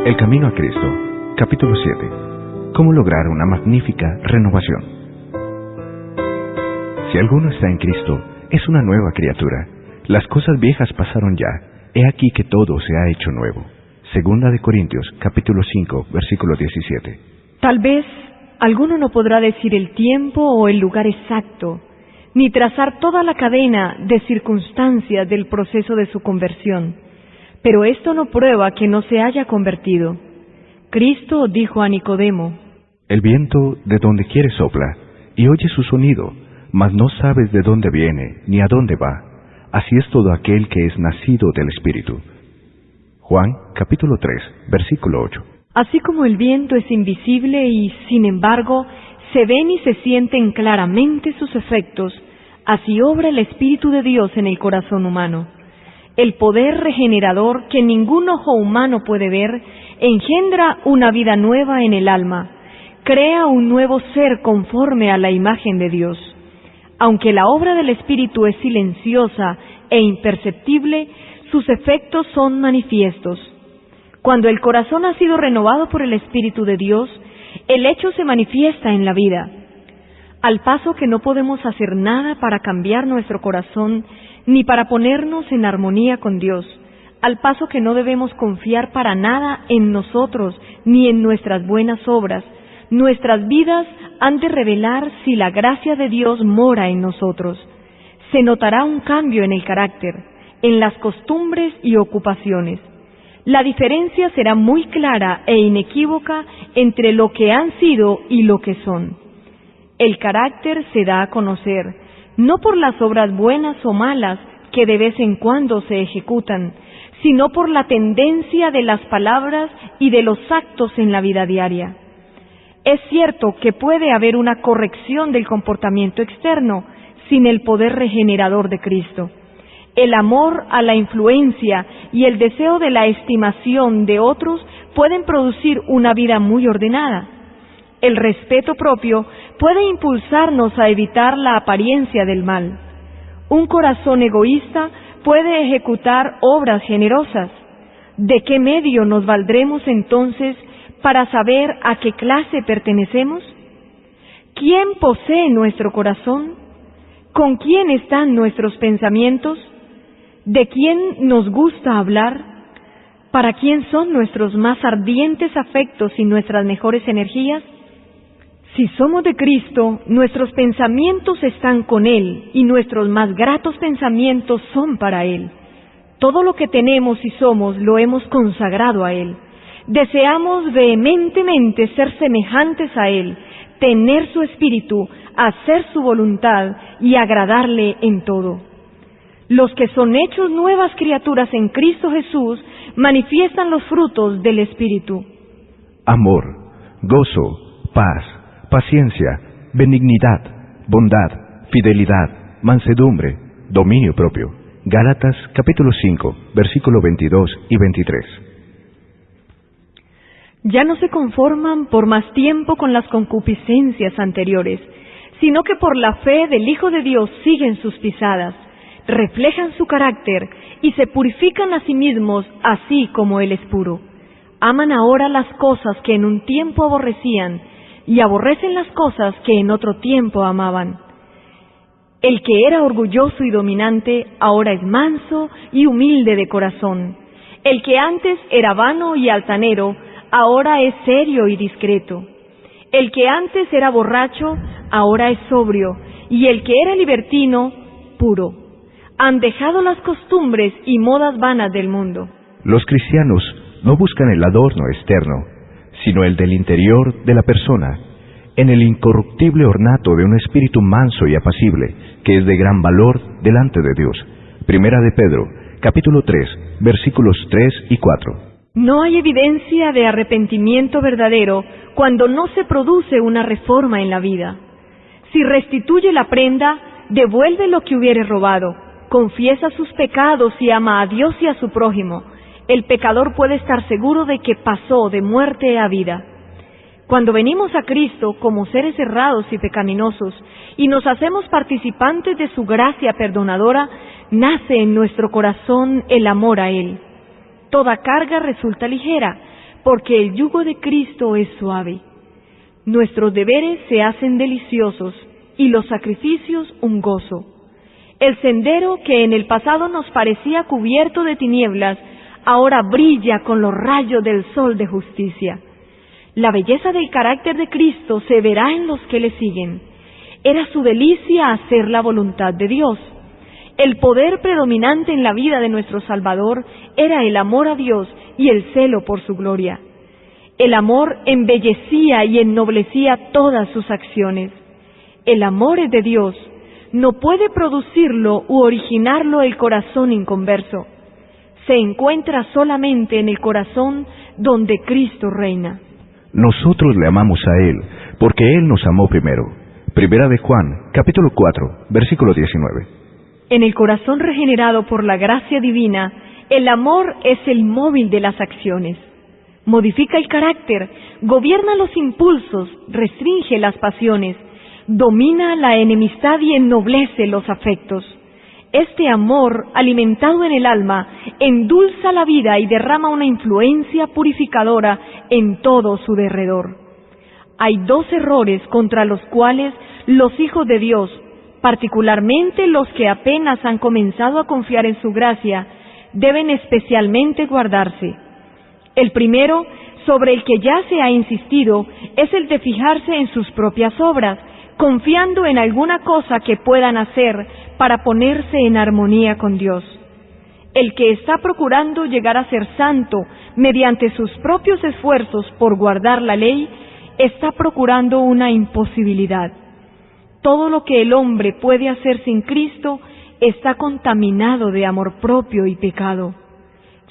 El camino a Cristo, capítulo 7. ¿Cómo lograr una magnífica renovación? Si alguno está en Cristo, es una nueva criatura. Las cosas viejas pasaron ya. He aquí que todo se ha hecho nuevo. Segunda de Corintios, capítulo 5, versículo 17. Tal vez alguno no podrá decir el tiempo o el lugar exacto, ni trazar toda la cadena de circunstancias del proceso de su conversión. Pero esto no prueba que no se haya convertido. Cristo dijo a Nicodemo: El viento de donde quiere sopla, y oye su sonido, mas no sabes de dónde viene, ni a dónde va. Así es todo aquel que es nacido del Espíritu. Juan, capítulo 3, versículo 8. Así como el viento es invisible y, sin embargo, se ven y se sienten claramente sus efectos, así obra el Espíritu de Dios en el corazón humano. El poder regenerador que ningún ojo humano puede ver engendra una vida nueva en el alma, crea un nuevo ser conforme a la imagen de Dios. Aunque la obra del Espíritu es silenciosa e imperceptible, sus efectos son manifiestos. Cuando el corazón ha sido renovado por el Espíritu de Dios, el hecho se manifiesta en la vida. Al paso que no podemos hacer nada para cambiar nuestro corazón, ni para ponernos en armonía con Dios, al paso que no debemos confiar para nada en nosotros ni en nuestras buenas obras, nuestras vidas han de revelar si la gracia de Dios mora en nosotros. Se notará un cambio en el carácter, en las costumbres y ocupaciones. La diferencia será muy clara e inequívoca entre lo que han sido y lo que son. El carácter se da a conocer, no por las obras buenas o malas que de vez en cuando se ejecutan, sino por la tendencia de las palabras y de los actos en la vida diaria. Es cierto que puede haber una corrección del comportamiento externo sin el poder regenerador de Cristo. El amor a la influencia y el deseo de la estimación de otros pueden producir una vida muy ordenada. El respeto propio puede impulsarnos a evitar la apariencia del mal. Un corazón egoísta puede ejecutar obras generosas. ¿De qué medio nos valdremos entonces para saber a qué clase pertenecemos? ¿Quién posee nuestro corazón? ¿Con quién están nuestros pensamientos? ¿De quién nos gusta hablar? ¿Para quién son nuestros más ardientes afectos y nuestras mejores energías? Si somos de Cristo, nuestros pensamientos están con Él y nuestros más gratos pensamientos son para Él. Todo lo que tenemos y somos lo hemos consagrado a Él. Deseamos vehementemente ser semejantes a Él, tener su espíritu, hacer su voluntad y agradarle en todo. Los que son hechos nuevas criaturas en Cristo Jesús manifiestan los frutos del Espíritu: Amor, gozo, paz, paciencia, benignidad, bondad, fidelidad, mansedumbre, dominio propio. Gálatas capítulo 5, versículo 22 y 23. Ya no se conforman por más tiempo con las concupiscencias anteriores, sino que por la fe del Hijo de Dios siguen sus pisadas, reflejan su carácter y se purifican a sí mismos así como Él es puro. Aman ahora las cosas que en un tiempo aborrecían y aborrecen las cosas que en otro tiempo amaban. El que era orgulloso y dominante ahora es manso y humilde de corazón. El que antes era vano y altanero ahora es serio y discreto. El que antes era borracho ahora es sobrio, y el que era libertino, puro. Han dejado las costumbres y modas vanas del mundo. Los cristianos no buscan el adorno externo, sino el del interior de la persona, en el incorruptible ornato de un espíritu manso y apacible, que es de gran valor delante de Dios. Primera de Pedro, capítulo 3, versículos 3 y 4. No hay evidencia de arrepentimiento verdadero cuando no se produce una reforma en la vida. Si restituye la prenda, devuelve lo que hubiere robado, confiesa sus pecados y ama a Dios y a su prójimo. El pecador puede estar seguro de que pasó de muerte a vida. Cuando venimos a Cristo como seres errados y pecaminosos y nos hacemos participantes de su gracia perdonadora, nace en nuestro corazón el amor a Él. Toda carga resulta ligera, porque el yugo de Cristo es suave. Nuestros deberes se hacen deliciosos y los sacrificios un gozo. El sendero que en el pasado nos parecía cubierto de tinieblas, ahora brilla con los rayos del sol de justicia. La belleza del carácter de Cristo se verá en los que le siguen. Era su delicia hacer la voluntad de Dios. El poder predominante en la vida de nuestro Salvador era el amor a Dios y el celo por su gloria. El amor embellecía y ennoblecía todas sus acciones. El amor es de Dios. No puede producirlo u originarlo el corazón inconverso. Se encuentra solamente en el corazón donde Cristo reina. Nosotros le amamos a Él, porque Él nos amó primero. Primera de Juan, capítulo 4, versículo 19. En el corazón regenerado por la gracia divina, el amor es el móvil de las acciones. Modifica el carácter, gobierna los impulsos, restringe las pasiones, domina la enemistad y ennoblece los afectos. Este amor, alimentado en el alma, endulza la vida y derrama una influencia purificadora en todo su derredor. Hay dos errores contra los cuales los hijos de Dios, particularmente los que apenas han comenzado a confiar en su gracia, deben especialmente guardarse. El primero, sobre el que ya se ha insistido, es el de fijarse en sus propias obras, confiando en alguna cosa que puedan hacer para ponerse en armonía con Dios. El que está procurando llegar a ser santo mediante sus propios esfuerzos por guardar la ley, está procurando una imposibilidad. Todo lo que el hombre puede hacer sin Cristo está contaminado de amor propio y pecado.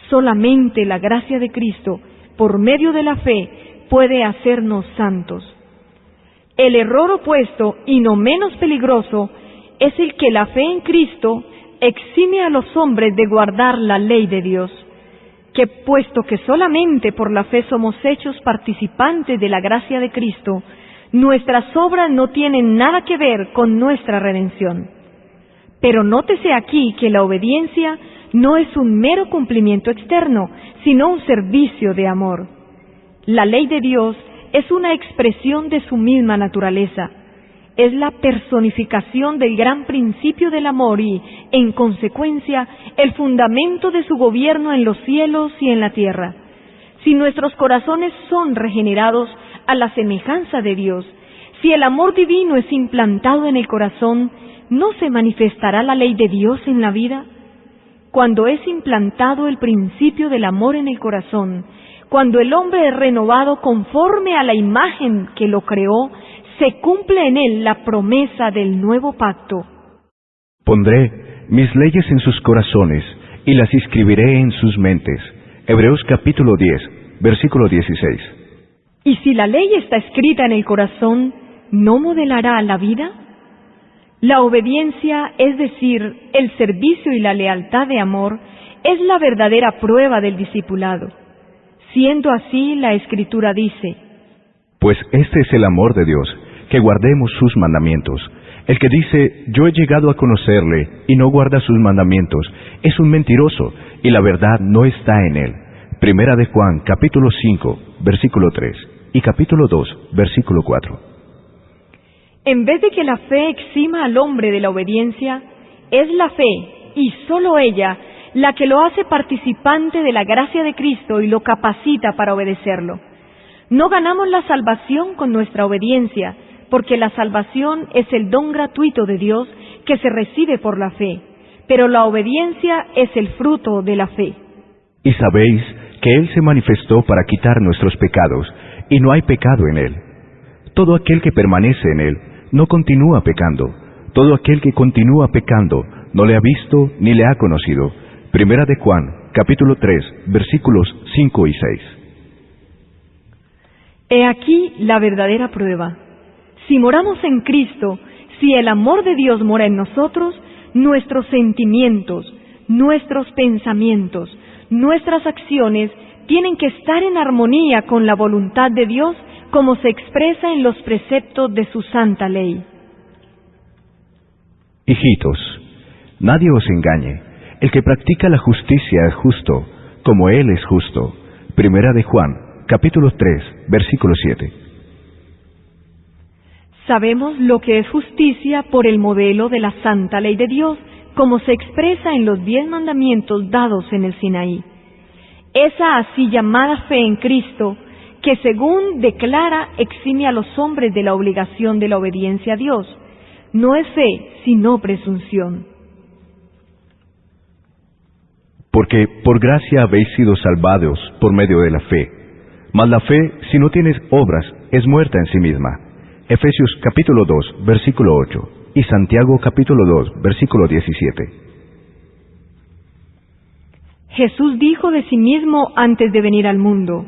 Solamente la gracia de Cristo, por medio de la fe, puede hacernos santos. El error opuesto, y no menos peligroso, es el que la fe en Cristo exime a los hombres de guardar la ley de Dios, que puesto que solamente por la fe somos hechos participantes de la gracia de Cristo, nuestras obras no tienen nada que ver con nuestra redención. Pero nótese aquí que la obediencia no es un mero cumplimiento externo, sino un servicio de amor. La ley de Dios es una expresión de su misma naturaleza. Es la personificación del gran principio del amor y, en consecuencia, el fundamento de su gobierno en los cielos y en la tierra. Si nuestros corazones son regenerados a la semejanza de Dios, si el amor divino es implantado en el corazón, ¿no se manifestará la ley de Dios en la vida? Cuando es implantado el principio del amor en el corazón, cuando el hombre es renovado conforme a la imagen que lo creó, se cumple en él la promesa del nuevo pacto. Pondré mis leyes en sus corazones y las inscribiré en sus mentes. Hebreos capítulo 10, versículo 16. Y si la ley está escrita en el corazón, ¿no modelará la vida? La obediencia, es decir, el servicio y la lealtad de amor, es la verdadera prueba del discipulado. Siendo así, la Escritura dice: Pues este es el amor de Dios, que guardemos sus mandamientos. El que dice, yo he llegado a conocerle, y no guarda sus mandamientos, es un mentiroso, y la verdad no está en él. Primera de Juan, capítulo 5, versículo 3, y capítulo 2, versículo 4. En vez de que la fe exima al hombre de la obediencia, es la fe, y sólo ella, la que lo hace participante de la gracia de Cristo y lo capacita para obedecerlo. No ganamos la salvación con nuestra obediencia, porque la salvación es el don gratuito de Dios que se recibe por la fe, pero la obediencia es el fruto de la fe. Y sabéis que Él se manifestó para quitar nuestros pecados, y no hay pecado en Él. Todo aquel que permanece en Él no continúa pecando. Todo aquel que continúa pecando no le ha visto ni le ha conocido. Primera de Juan, capítulo 3, versículos 5 y 6. He aquí la verdadera prueba. Si moramos en Cristo, si el amor de Dios mora en nosotros, nuestros sentimientos, nuestros pensamientos, nuestras acciones tienen que estar en armonía con la voluntad de Dios, como se expresa en los preceptos de su santa ley. Hijitos, nadie os engañe. El que practica la justicia es justo, como Él es justo. Primera de Juan, capítulo 3, versículo 7. Sabemos lo que es justicia por el modelo de la santa ley de Dios, como se expresa en los 10 mandamientos dados en el Sinaí. Esa así llamada fe en Cristo, que según declara exime a los hombres de la obligación de la obediencia a Dios, no es fe, sino presunción. Porque por gracia habéis sido salvados por medio de la fe. Mas la fe, si no tienes obras, es muerta en sí misma. Efesios capítulo 2, versículo 8, y Santiago capítulo 2, versículo 17. Jesús dijo de sí mismo antes de venir al mundo: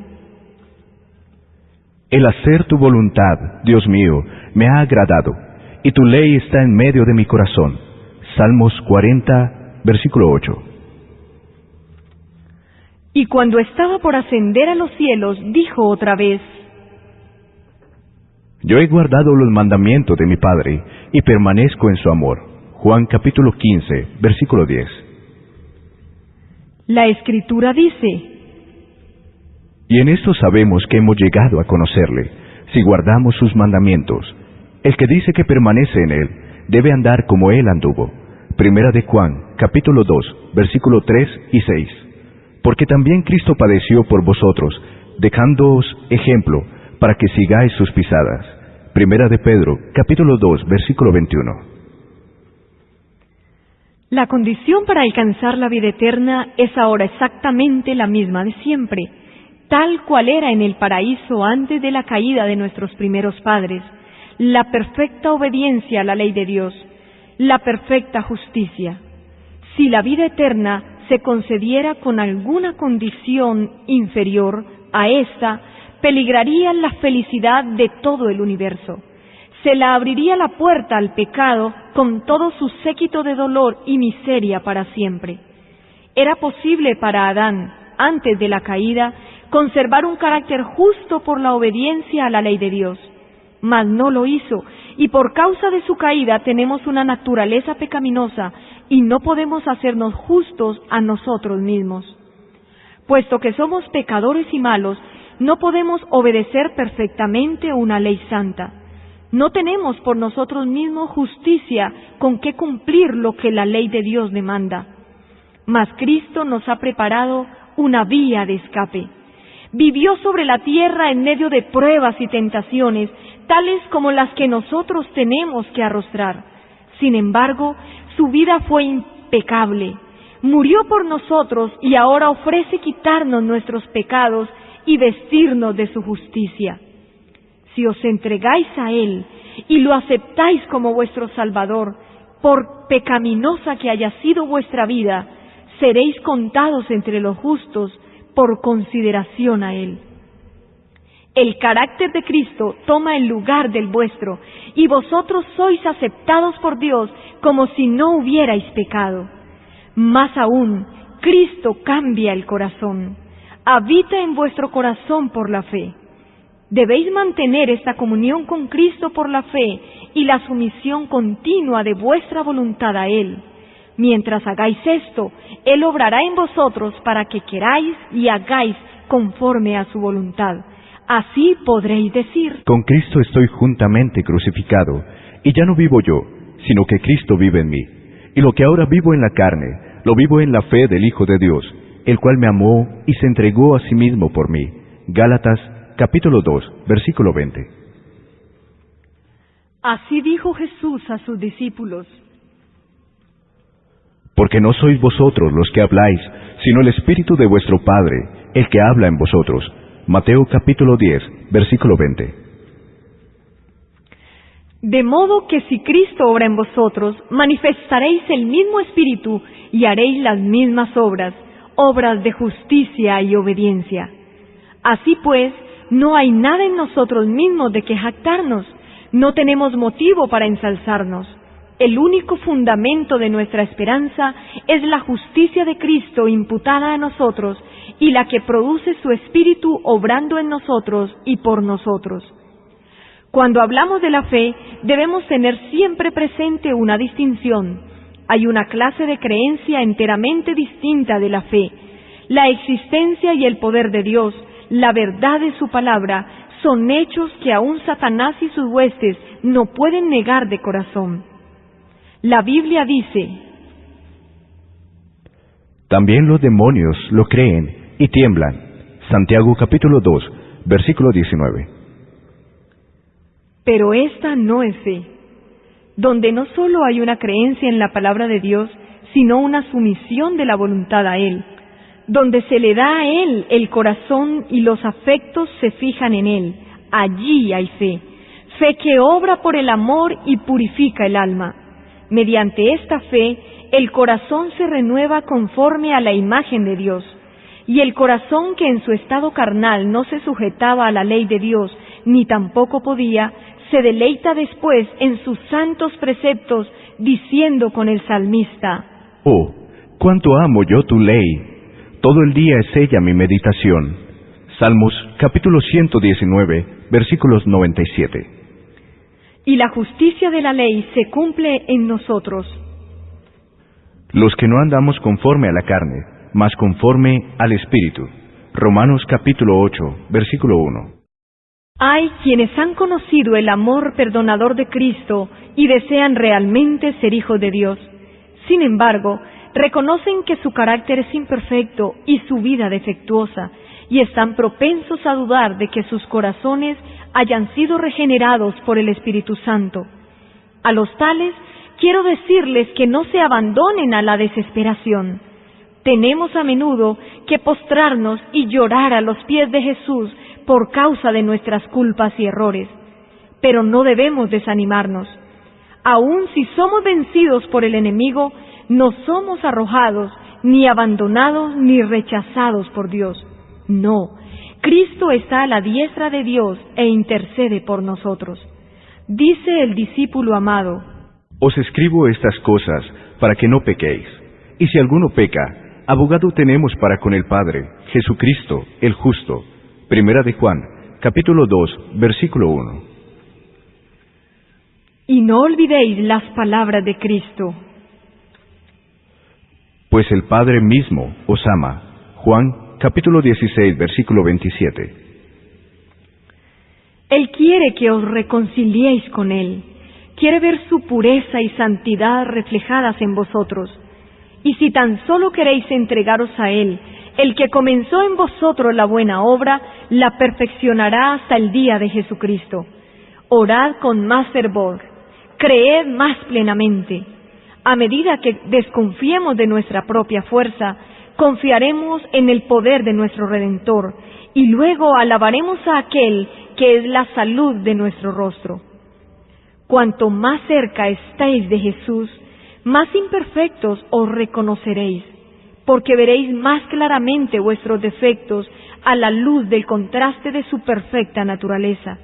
El hacer tu voluntad, Dios mío, me ha agradado, y tu ley está en medio de mi corazón. Salmos 40, versículo 8. Y cuando estaba por ascender a los cielos, dijo otra vez: Yo he guardado los mandamientos de mi Padre, y permanezco en su amor. Juan capítulo 15, versículo 10. La Escritura dice: Y en esto sabemos que hemos llegado a conocerle, si guardamos sus mandamientos. El que dice que permanece en él, debe andar como él anduvo. Primera de Juan, capítulo 2, versículo 3 y 6. Porque también Cristo padeció por vosotros, dejándoos ejemplo, para que sigáis sus pisadas. Primera de Pedro, capítulo 2, versículo 21. La condición para alcanzar la vida eterna es ahora exactamente la misma de siempre, tal cual era en el paraíso antes de la caída de nuestros primeros padres, la perfecta obediencia a la ley de Dios, la perfecta justicia. Si la vida eterna se concediera con alguna condición inferior a esta, peligraría la felicidad de todo el universo. Se la abriría la puerta al pecado con todo su séquito de dolor y miseria para siempre. Era posible para Adán, antes de la caída, conservar un carácter justo por la obediencia a la ley de Dios, mas no lo hizo, y por causa de su caída tenemos una naturaleza pecaminosa y no podemos hacernos justos a nosotros mismos. Puesto que somos pecadores y malos, no podemos obedecer perfectamente una ley santa. No tenemos por nosotros mismos justicia con que cumplir lo que la ley de Dios demanda. Mas Cristo nos ha preparado una vía de escape. Vivió sobre la tierra en medio de pruebas y tentaciones, tales como las que nosotros tenemos que arrostrar. Sin embargo, su vida fue impecable. Murió por nosotros y ahora ofrece quitarnos nuestros pecados y vestirnos de su justicia. Si os entregáis a Él y lo aceptáis como vuestro Salvador, por pecaminosa que haya sido vuestra vida, seréis contados entre los justos por consideración a Él. El carácter de Cristo toma el lugar del vuestro, y vosotros sois aceptados por Dios como si no hubierais pecado. Más aún, Cristo cambia el corazón. Habita en vuestro corazón por la fe. Debéis mantener esta comunión con Cristo por la fe y la sumisión continua de vuestra voluntad a Él. Mientras hagáis esto, Él obrará en vosotros para que queráis y hagáis conforme a su voluntad. Así podréis decir: Con Cristo estoy juntamente crucificado, y ya no vivo yo, sino que Cristo vive en mí. Y lo que ahora vivo en la carne, lo vivo en la fe del Hijo de Dios, el cual me amó y se entregó a sí mismo por mí. Gálatas capítulo 2, versículo 20. Así dijo Jesús a sus discípulos: Porque no sois vosotros los que habláis, sino el Espíritu de vuestro Padre, el que habla en vosotros. Mateo capítulo 10, versículo 20. De modo que si Cristo obra en vosotros, manifestaréis el mismo Espíritu y haréis las mismas obras, obras de justicia y obediencia. Así pues, no hay nada en nosotros mismos de que jactarnos, no tenemos motivo para ensalzarnos. El único fundamento de nuestra esperanza es la justicia de Cristo imputada a nosotros y la que produce su Espíritu obrando en nosotros y por nosotros. Cuando hablamos de la fe, debemos tener siempre presente una distinción. Hay una clase de creencia enteramente distinta de la fe: la existencia y el poder de Dios, la verdad de su palabra, son hechos que aún Satanás y sus huestes no pueden negar de corazón. La Biblia dice: también los demonios lo creen y tiemblan. Santiago capítulo 2, versículo 19. Pero esta no es fe, donde no solo hay una creencia en la palabra de Dios, sino una sumisión de la voluntad a Él, donde se le da a Él el corazón y los afectos se fijan en Él. Allí hay fe, fe que obra por el amor y purifica el alma. Mediante esta fe, el corazón se renueva conforme a la imagen de Dios, y el corazón que en su estado carnal no se sujetaba a la ley de Dios, ni tampoco podía, se deleita después en sus santos preceptos, diciendo con el salmista: oh, cuánto amo yo tu ley, todo el día es ella mi meditación. Salmos capítulo 119, versículos 97. Y la justicia de la ley se cumple en nosotros, los que no andamos conforme a la carne, mas conforme al Espíritu. Romanos capítulo 8, versículo 1. Hay quienes han conocido el amor perdonador de Cristo y desean realmente ser hijos de Dios. Sin embargo, reconocen que su carácter es imperfecto y su vida defectuosa, y están propensos a dudar de que sus corazones hayan sido regenerados por el Espíritu Santo. A los tales, quiero decirles que no se abandonen a la desesperación. Tenemos a menudo que postrarnos y llorar a los pies de Jesús por causa de nuestras culpas y errores. Pero no debemos desanimarnos. Aun si somos vencidos por el enemigo, no somos arrojados, ni abandonados, ni rechazados por Dios. No, Cristo está a la diestra de Dios e intercede por nosotros. Dice el discípulo amado: os escribo estas cosas para que no pequéis. Y si alguno peca, abogado tenemos para con el Padre, Jesucristo, el justo. Primera de Juan, capítulo 2, versículo 1. Y no olvidéis las palabras de Cristo: pues el Padre mismo os ama. Juan, capítulo 16, versículo 27. Él quiere que os reconciliéis con Él. Quiere ver su pureza y santidad reflejadas en vosotros. Y si tan solo queréis entregaros a Él, el que comenzó en vosotros la buena obra, la perfeccionará hasta el día de Jesucristo. Orad con más fervor, creed más plenamente. A medida que desconfiemos de nuestra propia fuerza, confiaremos en el poder de nuestro Redentor, y luego alabaremos a aquel que es la salud de nuestro rostro. Cuanto más cerca estéis de Jesús, más imperfectos os reconoceréis, porque veréis más claramente vuestros defectos a la luz del contraste de su perfecta naturaleza.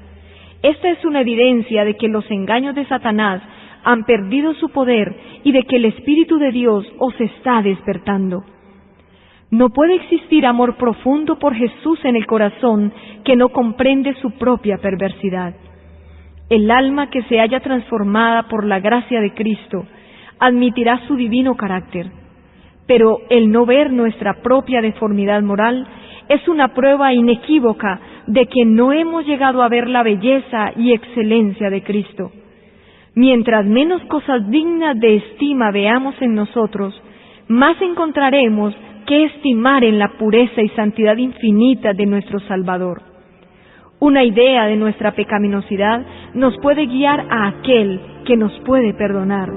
Esta es una evidencia de que los engaños de Satanás han perdido su poder y de que el Espíritu de Dios os está despertando. No puede existir amor profundo por Jesús en el corazón que no comprende su propia perversidad. El alma que se haya transformada por la gracia de Cristo admitirá su divino carácter, pero el no ver nuestra propia deformidad moral es una prueba inequívoca de que no hemos llegado a ver la belleza y excelencia de Cristo. Mientras menos cosas dignas de estima veamos en nosotros, más encontraremos que estimar en la pureza y santidad infinita de nuestro Salvador. Una idea de nuestra pecaminosidad nos puede guiar a aquel que nos puede perdonar.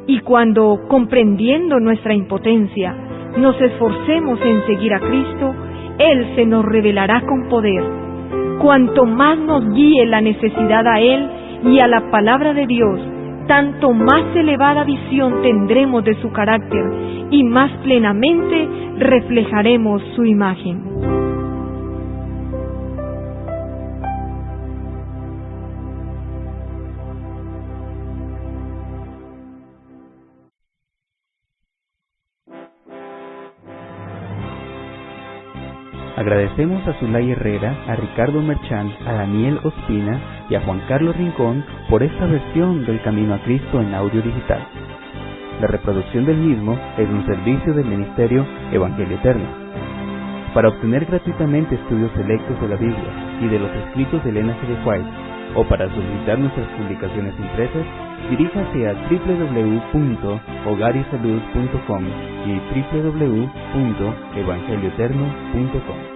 Y cuando, comprendiendo nuestra impotencia, nos esforcemos en seguir a Cristo, Él se nos revelará con poder. Cuanto más nos guíe la necesidad a Él y a la palabra de Dios, tanto más elevada visión tendremos de su carácter y más plenamente reflejaremos su imagen. Agradecemos a Zulay Herrera, a Ricardo Merchán, a Daniel Ospina y a Juan Carlos Rincón por esta versión del Camino a Cristo en audio digital. La reproducción del mismo es un servicio del Ministerio Evangelio Eterno. Para obtener gratuitamente estudios selectos de la Biblia y de los escritos de Elena G. de White, o para solicitar nuestras publicaciones impresas, diríjase a www.hogarisalud.com y www.evangelioeterno.com.